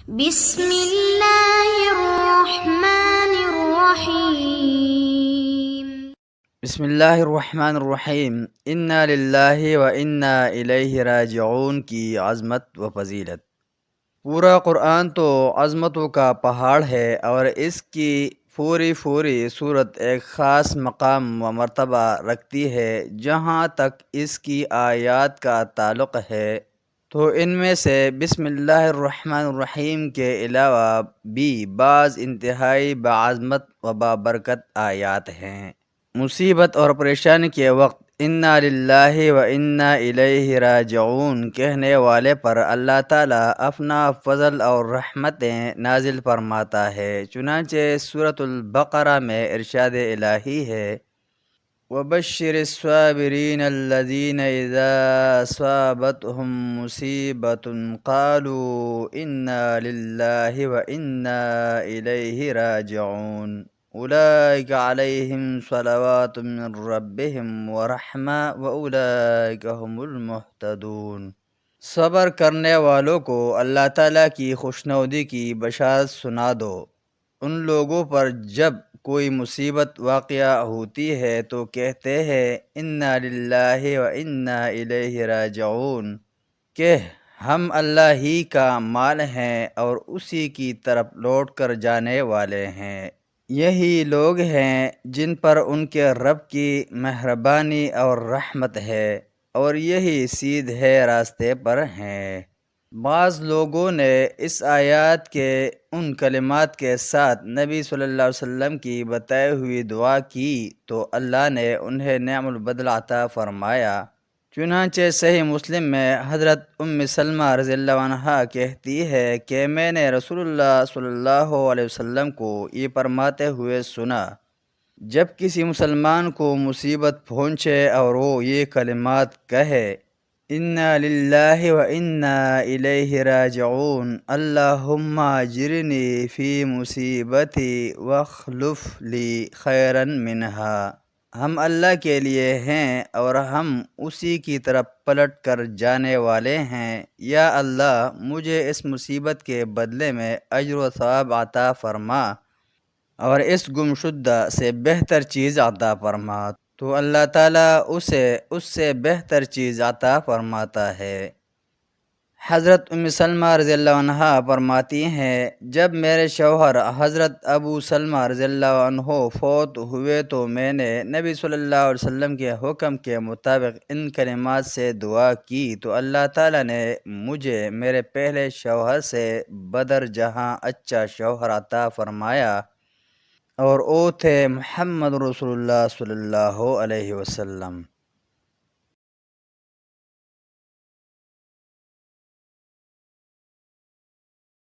بسم اللہ الرحمن الرحیم۔ بسم اللہ الرحمن الرحیم۔ انا للہ و انا الیہ راجعون کی عظمت و فضیلت۔ پورا قرآن تو عظمتوں کا پہاڑ ہے، اور اس کی پوری صورت ایک خاص مقام و مرتبہ رکھتی ہے۔ جہاں تک اس کی آیات کا تعلق ہے تو ان میں سے بسم اللہ الرحمن الرحیم کے علاوہ بھی بعض انتہائی بعظمت و بابرکت آیات ہیں۔ مصیبت اور پریشانی کے وقت انا للہ و انا الیہ راجعون کہنے والے پر اللہ تعالیٰ اپنا فضل اور رحمتیں نازل فرماتا ہے۔ چنانچہ سورۃ البقرہ میں ارشاد الہی ہے، وَبَشِّرِ الصَّابِرِينَ الَّذِينَ إِذَا أَصَابَتْهُم مُّصِيبَةٌ قَالُوا إِنَّا لِلَّهِ وَإِنَّا إِلَيْهِ راجعون أُولَئِكَ عَلَيْهِمْ صَلَوَاتٌ مِّن رَّبِّهِمْ وَرَحْمَةٌ وَأُولَئِكَ هُمُ الْمُهْتَدُونَ۔ صبر کرنے والوں کو اللہ تعالیٰ کی خوشنودی کی بشارت سنا دو۔ ان لوگوں پر جب کوئی مصیبت واقع ہوتی ہے تو کہتے ہیں انا للہ و انا الیہ راجعون، کہ ہم اللہ ہی کا مال ہیں اور اسی کی طرف لوٹ کر جانے والے ہیں۔ یہی لوگ ہیں جن پر ان کے رب کی مہربانی اور رحمت ہے، اور یہی سیدھے راستے پر ہیں۔ بعض لوگوں نے اس آیات کے ان کلمات کے ساتھ نبی صلی اللہ علیہ وسلم کی بتائی ہوئی دعا کی تو اللہ نے انہیں نعم البدل عطا فرمایا۔ چنانچہ صحیح مسلم میں حضرت ام سلمہ رضی اللہ عنہا کہتی ہے کہ میں نے رسول اللہ صلی اللہ علیہ وسلم کو یہ فرماتے ہوئے سنا، جب کسی مسلمان کو مصیبت پہنچے اور وہ یہ کلمات کہے، انا للہ و انا الیہ راجعون، اللہم اجرنی فی مصیبتی واخلف لی خیرا منہا، ہم اللہ کے لیے ہیں اور ہم اسی کی طرف پلٹ کر جانے والے ہیں۔ یا اللہ، مجھے اس مصیبت کے بدلے میں اجر و ثواب عطا فرما اور اس گمشدہ سے بہتر چیز عطا فرما، تو اللہ تعالیٰ اسے اس سے بہتر چیز عطا فرماتا ہے۔ حضرت ام سلمہ رضی اللہ عنہا فرماتی ہیں، جب میرے شوہر حضرت ابو سلمہ رضی اللہ عنہ فوت ہوئے تو میں نے نبی صلی اللہ علیہ وسلم کے حکم کے مطابق ان کلمات سے دعا کی تو اللہ تعالیٰ نے مجھے میرے پہلے شوہر سے بدر جہاں اچھا شوہر عطا فرمایا، اور وہ تھے محمد رسول اللہ صلی اللہ علیہ وسلم۔